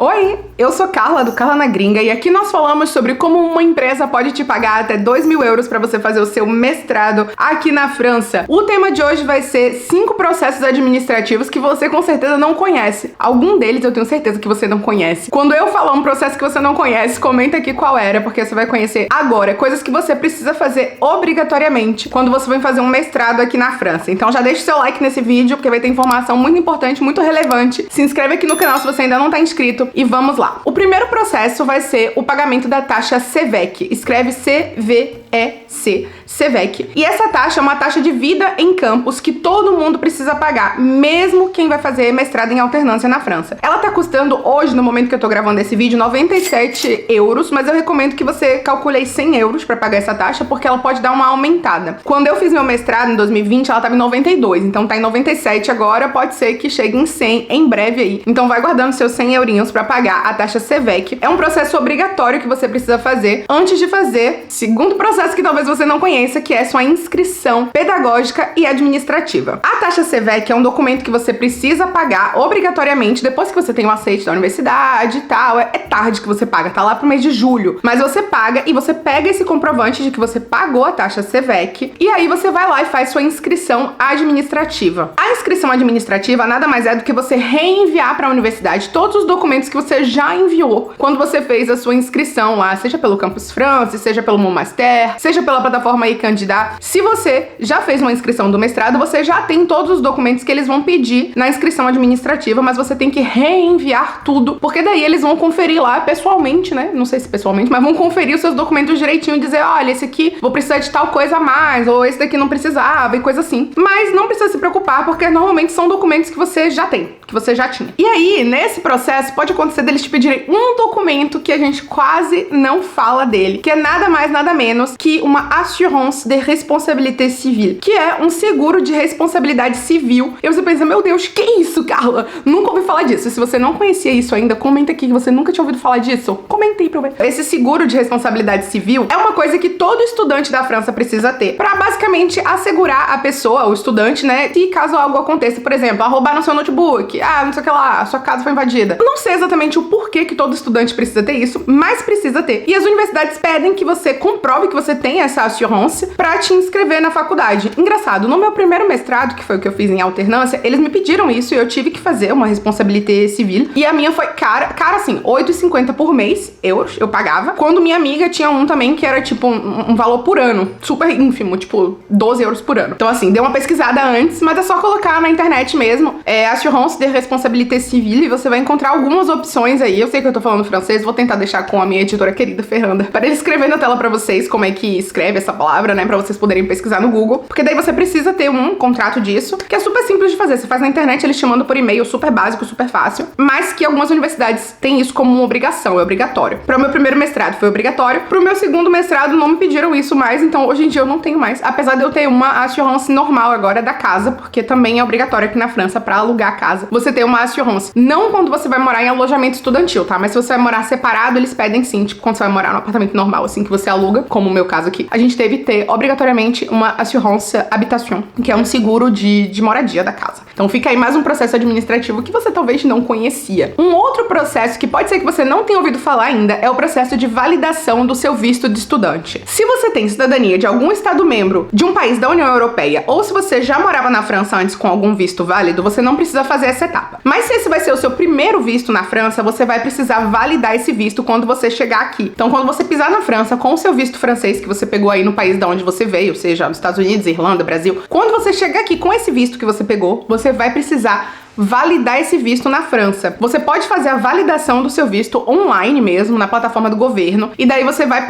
Oi, eu sou Carla, do Carla na Gringa, e aqui nós falamos sobre como uma empresa pode te pagar até 2.000 euros para você fazer o seu mestrado aqui na França. O tema de hoje vai ser 5 processos administrativos que você com certeza não conhece. Algum deles eu tenho certeza que você não conhece. Quando eu falar um processo que você não conhece, comenta aqui qual era, porque você vai conhecer agora. Coisas que você precisa fazer obrigatoriamente quando você vai fazer um mestrado aqui na França. Então já deixa o seu like nesse vídeo, porque vai ter informação muito importante, muito relevante. Se inscreve aqui no canal se você ainda não está inscrito. E vamos lá. O primeiro processo vai ser o pagamento da taxa CVEC. Escreve C-V-E-C. CVEC. E essa taxa é uma taxa de vida em campus que todo mundo precisa pagar, mesmo quem vai fazer mestrado em alternância na França. Ela tá custando hoje, no momento que eu tô gravando esse vídeo, 97 euros, mas eu recomendo que você calcule aí 100 euros pra pagar essa taxa, porque ela pode dar uma aumentada. Quando eu fiz meu mestrado em 2020, ela tava em 92, então tá em 97 agora, pode ser que chegue em 100 em breve aí. Então vai guardando seus 100 eurinhos pra pagar a taxa CVEC. É um processo obrigatório que você precisa fazer antes de fazer segundo processo que talvez você não conheça, que é sua inscrição pedagógica e administrativa. A taxa CVEC é um documento que você precisa pagar obrigatoriamente depois que você tem o aceite da universidade e tal. É tarde que você paga, tá lá pro mês de julho. Mas você paga e você pega esse comprovante de que você pagou a taxa CVEC e aí você vai lá e faz sua inscrição administrativa. A inscrição administrativa nada mais é do que você reenviar para a universidade todos os documentos que você já enviou quando você fez a sua inscrição lá, seja pelo Campus France, seja pelo Mon Master, seja pela plataforma e-Candidat. Se você já fez uma inscrição do mestrado, você já tem todos os documentos que eles vão pedir na inscrição administrativa, mas você tem que reenviar tudo, porque daí eles vão conferir lá pessoalmente, né? Não sei se pessoalmente, mas vão conferir os seus documentos direitinho e dizer, olha, esse aqui vou precisar de tal coisa a mais, ou esse daqui não precisava, e coisa assim. Mas não precisa se preocupar, porque normalmente são documentos que você já tem, que você já tinha. E aí, nesse processo, pode acontecer deles te pedirem um documento que a gente quase não fala dele, que é nada mais, nada menos que uma assurance de responsabilité civile, que é um seguro de responsabilidade civil. E você pensa, meu Deus, que isso, Carla? Nunca ouvi falar disso. Se você não conhecia isso ainda, comenta aqui que você nunca tinha ouvido falar disso. Comenta aí pra eu ver. Esse seguro de responsabilidade civil é uma coisa que todo estudante da França precisa ter, pra basicamente assegurar a pessoa, o estudante, né, se caso algo aconteça, por exemplo, roubaram seu notebook, não sei o que lá, a sua casa foi invadida. Eu não sei exatamente o porquê que todo estudante precisa ter isso, mas precisa ter. E as universidades pedem que você comprove que você tem essa assurance pra te inscrever na faculdade. Engraçado, no meu primeiro mestrado, que foi o que eu fiz em alternância, eles me pediram isso e eu tive que fazer uma responsabilité civil. E a minha foi cara assim, 8,50 por mês, euros, eu pagava. Quando minha amiga tinha um também que era tipo um valor por ano, super ínfimo, tipo 12 euros por ano. Então assim, dei uma pesquisada antes, mas é só colocar na internet mesmo, assurance de responsabilité civile, e você vai encontrar algumas opções aí. Eu sei que eu tô falando francês, vou tentar deixar com a minha editora querida Ferranda para ele escrever na tela pra vocês como é que escreve essa palavra, né, pra vocês poderem pesquisar no Google, porque daí você precisa ter um contrato disso, que é super simples de fazer. Você faz na internet, eles te mandam por e-mail, super básico, super fácil, mas que algumas universidades têm isso como uma obrigação, é obrigatório. Para o meu primeiro mestrado foi obrigatório, pro meu segundo mestrado não me pediram isso mais, então hoje em dia eu não tenho mais, apesar de eu ter uma assurance normal agora da casa, porque também é obrigatório aqui na França para alugar a casa, você tem uma assurance. Não quando você vai morar em alojamento estudantil, tá? Mas se você vai morar separado, eles pedem sim, tipo quando você vai morar no apartamento normal, assim, que você aluga, como o meu caso aqui, a gente teve que ter obrigatoriamente uma assurance habitation, que é um seguro de moradia da casa. Então fica aí mais um processo administrativo que você talvez não conhecia. Um outro processo que pode ser que você não tenha ouvido falar ainda é o processo de validação do seu visto de estudante. Se você tem cidadania de algum estado membro de um país da União Europeia, ou se você já morava na França antes com algum visto válido, você não precisa fazer essa etapa. Mas se esse vai ser o seu primeiro visto na França, você vai precisar validar esse visto quando você chegar aqui. Então quando você pisar na França com o seu visto francês que você pegou aí no país da onde você veio, seja nos Estados Unidos, Irlanda, Brasil, quando você chegar aqui com esse visto que você pegou, você vai precisar validar esse visto na França. Você pode fazer a validação do seu visto online mesmo, na plataforma do governo, e daí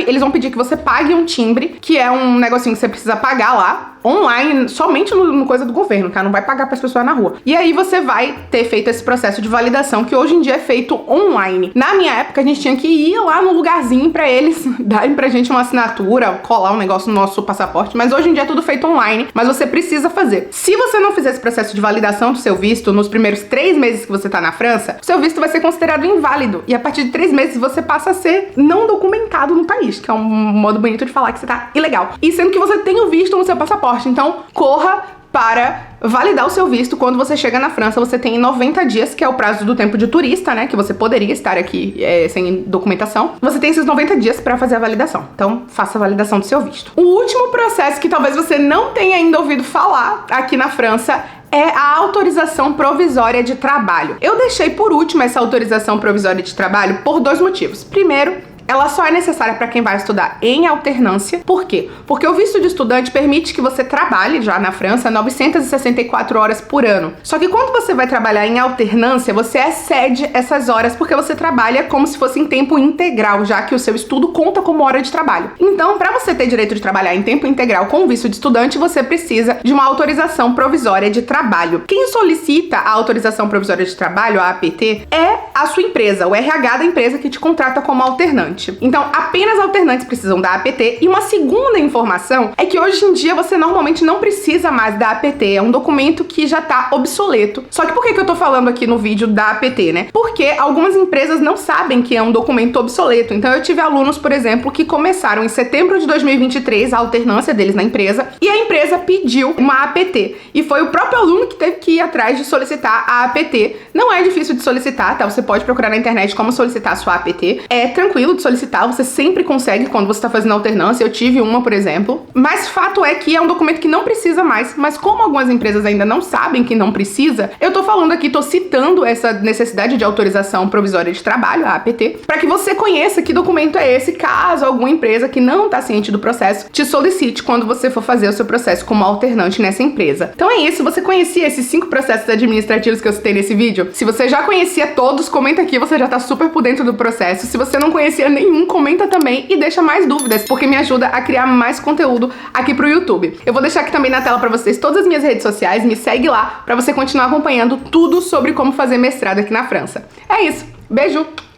eles vão pedir que você pague um timbre, que é um negocinho que você precisa pagar lá, online, somente no coisa do governo, tá? Não vai pagar pras pessoas na rua. E aí você vai ter feito esse processo de validação, que hoje em dia é feito online. Na minha época, a gente tinha que ir lá no lugarzinho pra eles darem pra gente uma assinatura, colar um negócio no nosso passaporte, mas hoje em dia é tudo feito online, mas você precisa fazer. Se você não fizer esse processo de validação do seu visto nos primeiros 3 meses que você tá na França, o seu visto vai ser considerado inválido, e a partir de 3 meses você passa a ser não documentado no país, que é um modo bonito de falar que você tá ilegal. E sendo que você tem o visto no seu passaporte, então corra para validar o seu visto. Quando você chega na França, você tem 90 dias, que é o prazo do tempo de turista, né? Que você poderia estar aqui sem documentação. Você tem esses 90 dias para fazer a validação. Então, faça a validação do seu visto. O último processo que talvez você não tenha ainda ouvido falar aqui na França é a autorização provisória de trabalho. Eu deixei por último essa autorização provisória de trabalho por dois motivos. Primeiro, ela só é necessária para quem vai estudar em alternância. Por quê? Porque o visto de estudante permite que você trabalhe já na França 964 horas por ano. Só que quando você vai trabalhar em alternância, você excede essas horas porque você trabalha como se fosse em tempo integral, já que o seu estudo conta como hora de trabalho. Então, para você ter direito de trabalhar em tempo integral com o visto de estudante, você precisa de uma autorização provisória de trabalho. Quem solicita a autorização provisória de trabalho, a APT, é a sua empresa, o RH da empresa que te contrata como alternante. Então, apenas alternantes precisam da APT. E uma segunda informação é que hoje em dia você normalmente não precisa mais da APT. É um documento que já tá obsoleto. Só que por que eu tô falando aqui no vídeo da APT, né? Porque algumas empresas não sabem que é um documento obsoleto. Então, eu tive alunos, por exemplo, que começaram em setembro de 2023 a alternância deles na empresa e a empresa pediu uma APT. E foi o próprio aluno que teve que ir atrás de solicitar a APT. Não é difícil de solicitar, tá? Você pode procurar na internet como solicitar a sua APT. É tranquilo de solicitar, você sempre consegue quando você está fazendo alternância. Eu tive uma, por exemplo. Mas fato é que é um documento que não precisa mais. Mas como algumas empresas ainda não sabem que não precisa, eu tô falando aqui, tô citando essa necessidade de autorização provisória de trabalho, a APT, para que você conheça que documento é esse, caso alguma empresa que não tá ciente do processo te solicite quando você for fazer o seu processo como alternante nessa empresa. Então é isso, você conhecia esses 5 processos administrativos que eu citei nesse vídeo? Se você já conhecia todos, comenta aqui, você já tá super por dentro do processo. Se você não conhecia nenhum, comenta também e deixa mais dúvidas, porque me ajuda a criar mais conteúdo aqui pro YouTube. Eu vou deixar aqui também na tela pra vocês todas as minhas redes sociais, me segue lá pra você continuar acompanhando tudo sobre como fazer mestrado aqui na França. É isso, beijo!